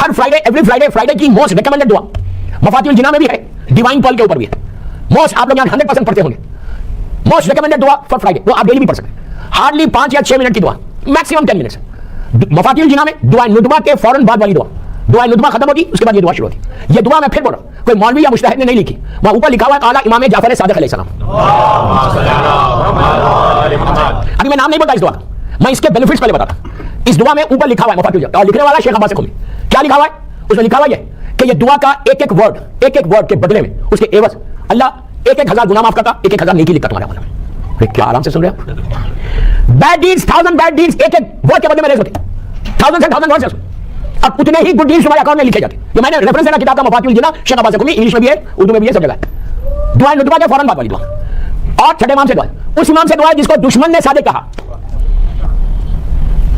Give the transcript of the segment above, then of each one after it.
हर Friday, every Friday की most recommended दुआ मफातिहुल जिन्ना में भी है, डिवाइन कॉल के ऊपर भी है। मोस्ट आप लोग यहाँ 100% पढ़ते होंगे। मोस्ट रिकमेंडेड दुआ फॉर फ्राइडे, वो आप डेली भी पढ़ सकते हैं। हार्डली 5 या 6 मिनट की दुआ, मैक्सिमम 10 मिनट्स। मफातिहुल जिन्ना में दुआ नुदबा के फौरन बाद वाली दुआ, दुआ नुदबा खत्म होगी उसके बाद ये दुआ शुरू होती। ये दुआ मैं फिर बोल रहा हूं, कोई मौलवी या मुजतहिद ने नहीं लिखी, वहां ऊपर लिखा हुआ है आला इमाम जाफर सादिक अलैहिस्सलाम। अभी मैं नाम नहीं बोलता इस दुआ का, मैं इसके बेनिफिट्स पहले बताता। इस दुआ में ऊपर लिखा हुआ है मफातिहुल जिन्ना, और लिखने वाला शेख अब्बास क़ुमी। क्या लिखा हुआ है उसमें? लिखा हुआ है कि ये दुआ का एक एक वर्ड के बदले में, उसके एवज अल्लाह 1,000 गुनाह माफ करता, 1,000 नेकी लिखता तुम्हारे अमल में। क्या आराम से सुन रहे हैं? बैड डीड्स, 1000 बैड डीड्स एक एक वर्ड के बदले में रेज होते, 1000 से 1000 वर्ड से, अब उतने ही गुड डीड्स तुम्हारे अकाउंट में लिखे जाते। ये मैंने रेफरेंस है ना किताब का मफातिहुल जिन्ना, शेख अब्बास क़ुमी, इंग्लिश में भी है, उर्दू में भी है, सब जगह है। दुआ नुदबा के फौरन बाद वाली दुआ, और छठे इमाम से दुआ, उस इमाम से दुआ जिसको दुश्मन ने सादिक कहा,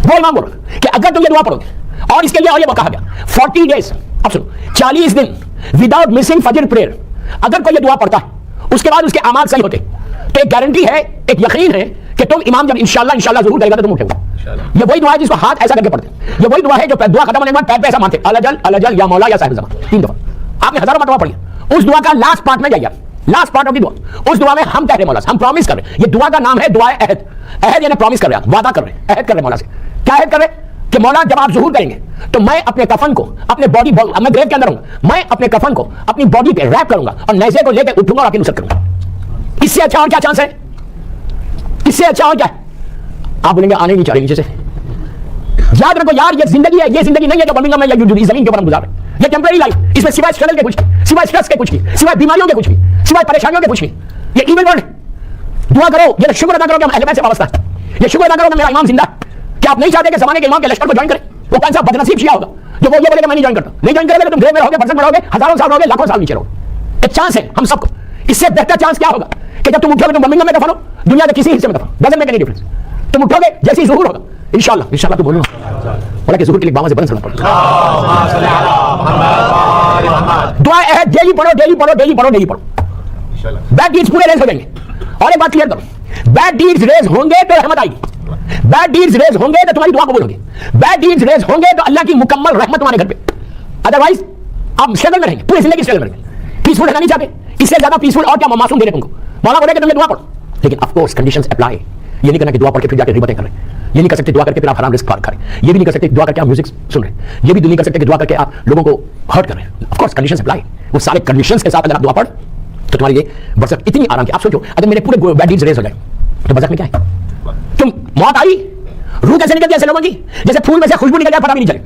वो इमाम बोल कि अगर तुम ये दुआ पढ़ोगे, और इसके लिए और ये कहा गया 40 डेज, अब सुनो, 40 दिन विदाउट मिसिंग फजर प्रेयर, अगर कोई ये दुआ पढ़ता है उसके बाद उसके अमाल सही होते, तो एक गारंटी है, एक यकीन है कि तुम इमाम जब इंशाल्लाह जरूर करेगा तो तुम उठोगे। ये वही दुआ है जिसको हाथ ऐसा करके पढ़ते, ये वही दुआ है जो दुआ खत्म होने के बाद पैर पे ऐसा मारते, अलजल या मौला या साहिब ज़मान, 3 दफा। आपने हजारों मरतबा पढ़ी, उस दुआ का लास्ट पार्ट में जाइए, लास्ट पार्ट ऑफ द दुआ, उस दुआ में हम कह रहे मौला से, हम प्रॉमिस कर रहे हैं, ये दुआ का नाम है दुआए अहद। अहद यानी प्रॉमिस कर रहे हैं, वादा कर रहे हैं, अहद कर रहे हैं मौला से। क्या अहद कर रहे हैं? कि मौला जब आप ज़ुहूर करेंगे तो मैं अपने कफन को, अपने बॉडी, मैं ग्रेव के अंदर हूं, मैं अपने कफन को अपनी बॉडी पे रैप करूंगा और नेज़े को लेकर उठूंगा और आपकी नुसरत करूंगा। इससे अच्छा और क्या चांस है? इससे अच्छा और क्या है? आप बोलेंगे आने नहीं चाह रहे नीचे से। याद रखो यार, ये जिंदगी है, ये जिंदगी नहीं है जो बर्मिंघम में या जमीन के ऊपर हम गुजार रहे हैं। ये टेम्परेरी लाइफ, इसमें सिवाय स्ट्रगल के कुछ नहीं, सिवाय स्ट्रेस के कुछ नहीं, सिवाय बीमारियों के कुछ नहीं, सिवाय परेशानियों के कुछ नहीं। ये इवन वर्ल्ड, दुआ करो, ये शुक्र अदा करो कि हम अहले बैत से वाबस्ता है, ये शुक्र अदा करो कि मेरा इमाम जिंदा है। क्या आप नहीं चाहते कि ज़माने के इमाम के लश्कर को ज्वाइन करें? वो कौन सा बदनसीब शिया होगा जो वो ये बोलेगा मैं नहीं ज्वाइन करता? नहीं ज्वाइन करेगा तो तुम ग्रेव में रहोगे, परसेंट बढ़ोगे, हजारों साल रहोगे, लाखों साल नीचे रहोगे। एक चांस है हम सबको, इससे बेहतर चांस क्या होगा कि जब तुम उठोगे तुम बर्मिंघम में दफनो, दुनिया के किसी हिस्से में दफनो, डजंट मेक एनी डिफरेंस। तुम उठोगे जैसे ही ज़ुहूर होगा इंशाल्लाह तो बोलो बोला कि ज़ुहूर के लिए बाबा से बरन सुनना पड़ेगा। दुआ है डेली पढ़ो, डेली पढ़ो, डेली पढ़ो, डेली पढ़ो। बैड डीड्स पूरे रेज हो जाएंगे। और एक बात क्लियर करो, बैड डीड्स रेज होंगे तो रहमत आएगी, बैड डीड्स रेज होंगे तो तुम्हारी दुआ कबूल होगी, बैड डीड्स रेज होंगे तो अल्लाह की मुकम्मल रहमत तुम्हारे घर पे। अदरवाइज आप स्ट्रगल में रहेंगे, पूरी जिंदगी स्ट्रगल में रहेंगे। पीसफुल रहना नहीं चाहते, इससे ज्यादा पीसफुल और क्या मासूम दे रहे तुमको। मौला बोले कि तुम ये दुआ पढ़ो, लेकिन ऑफ कोर्स कंडीशंस अप्लाई। ये नहीं करना कि दुआ पढ़ के फिर जाकर रिबतें कर रहे हैं, ये नहीं कर सकते दुआ करके फिर आप हराम रिस्क खा रहे हैं, ये भी नहीं कर सकते दुआ करके आप म्यूजिक सुन रहे हैं, ये भी नहीं कर सकते कि दुआ करके आप लोगों को हर्ट कर रहे हैं। ऑफ कोर्स कंडीशंस अप्लाई, वो सारे कंडीशंस के साथ अगर आप दुआ पढ़ तो तुम्हारे लिए बरसत इतनी आराम की। आप सोचो अगर मेरे पूरे बैड डीड्स रेज हो जाए तो बरसत में क्या है? तुम मौत आई, रूह कैसे निकल गई ऐसे लोगों की, जैसे फूल में से खुशबू निकल जाए, पता भी नहीं चले,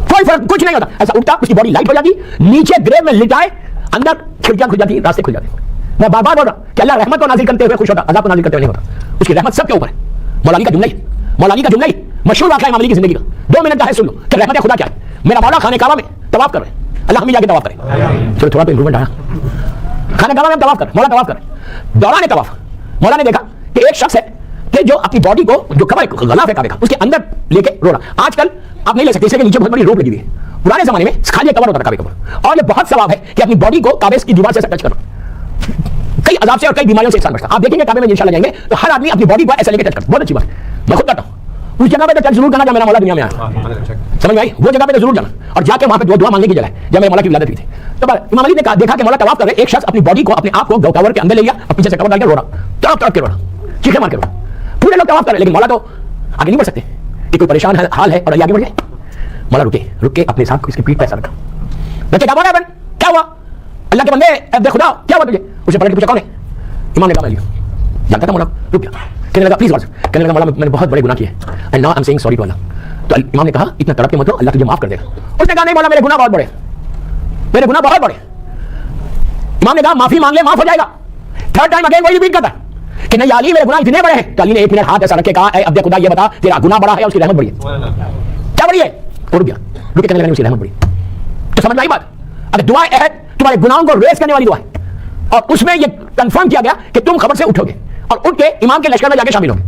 कोई फर्क कुछ नहीं होता। ऐसा उठता, उसकी बॉडी लाइट हो जाती, नीचे ग्रेव में लिटाए, अंदर खिड़कियां खुल जाती, रास्ते खुल जाते। मैं बार बार बोल रहा कि अल्लाह रहमत को नाजिल करते हुए खुश होता, अज़ाब को नाजिल करते हुए नहीं होता। उसकी रहमत सबके ऊपर है। मौलानी का जुमला ही, मौलानी का जुमला ही मशहूर वाक़या इमाम अली की जिंदगी का, 2 मिनट का है, सुन लो कि रहमत खुदा क्या है। मेरा मौला खाने काबा में तवाफ कर रहे हैं, अल्लाह हम ही जाके तवाफ करें। चलो थोड़ा तो इंप्रूवमेंट आया, खाने काबा में तवाफ कर, मौला तवाफ कर, दौरान तवाफ मौला ने देखा कि एक शख्स है कि जो अपनी बॉडी को, जो कबर गलाफ है काबे का, उसके अंदर लेके रो रहा। आजकल आप नहीं ले सकते, इसके नीचे बहुत बड़ी रोप लगी हुई है। पुराने जमाने में खाली कवर होता था काबे का, और ये बहुत सवाब है कि अपनी बॉडी को काबे की दीवार से टच करो। कई अजाब से और कई बीमारियों से इंसान बचता। आप देखेंगे काबे में इंशाल्लाह जाएंगे तो हर आदमी अपनी बॉडी को ऐसे लेके टच करता, बहुत अच्छी बात है। मैं खुद करता हूँ, उस जगह पे तो टच जरूर करना जब मेरा मौला दुनिया में आया, समझ में आई? वो जगह पे तो जरूर जाना और जाके वहां पे दुआ मांगने की जगह है, जब मेरे मौला की विलादत हुई थी। तो इमाम अली ने देखा कि मौला तवाफ कर रहे, एक शख्स अपनी बॉडी को, अपने आप को कवर के अंदर ले गया और पीछे से कवर डाल के रो रहा, तड़प तड़प के रो रहा, चीखे मार के रो रहा। पूरे लोग तवाफ कर रहे, लेकिन मौला तो आगे नहीं बढ़ सकते कि कोई परेशान हाल है और आगे बढ़ जाए। मौला रुक के अपने साथ को इसकी पीठ पे ऐसा रखा, बच्चे क्या हुआ? अल्लाह के बंदे खुदा क्या हुआ तुझे? उसे पलट के पूछा कौन है? इमाम ने कहा मैं जानता था। मौला रुक गया, कहने लगा प्लीज, कहने लगा मौला मैंने बहुत बड़े गुनाह किए and now I am saying sorry to Allah. तो इमाम ने कहा इतना तड़प के मत रो, अल्लाह तुझे माफ कर देगा। उसने कहा नहीं मौला मेरे गुनाह बहुत बड़े, मेरे गुनाह बहुत बड़े। इमाम ने कहा माफी मांग ले, माफ हो जाएगा। थर्ड टाइम अगेन वही रिपीट करता कि नहीं अली मेरे गुनाह इतने बड़े हैं। तो अली ने 1 मिनट हाथ ऐसा रख के कहा अब खुदा ये बता तेरा गुनाह बड़ा है उसकी रहमत बड़ी है? क्या बड़ी है? रुक गया, रुक के कहने लगा उसकी रहमत बड़ी। तो समझ में आई बात? अगर दुआ है तुम्हारे गुनाहों को रेस करने वाली दुआ है, और उसमें यह कंफर्म किया गया कि तुम खबर से उठोगे और उठ के इमाम के लश्कर में जाके शामिल होगे।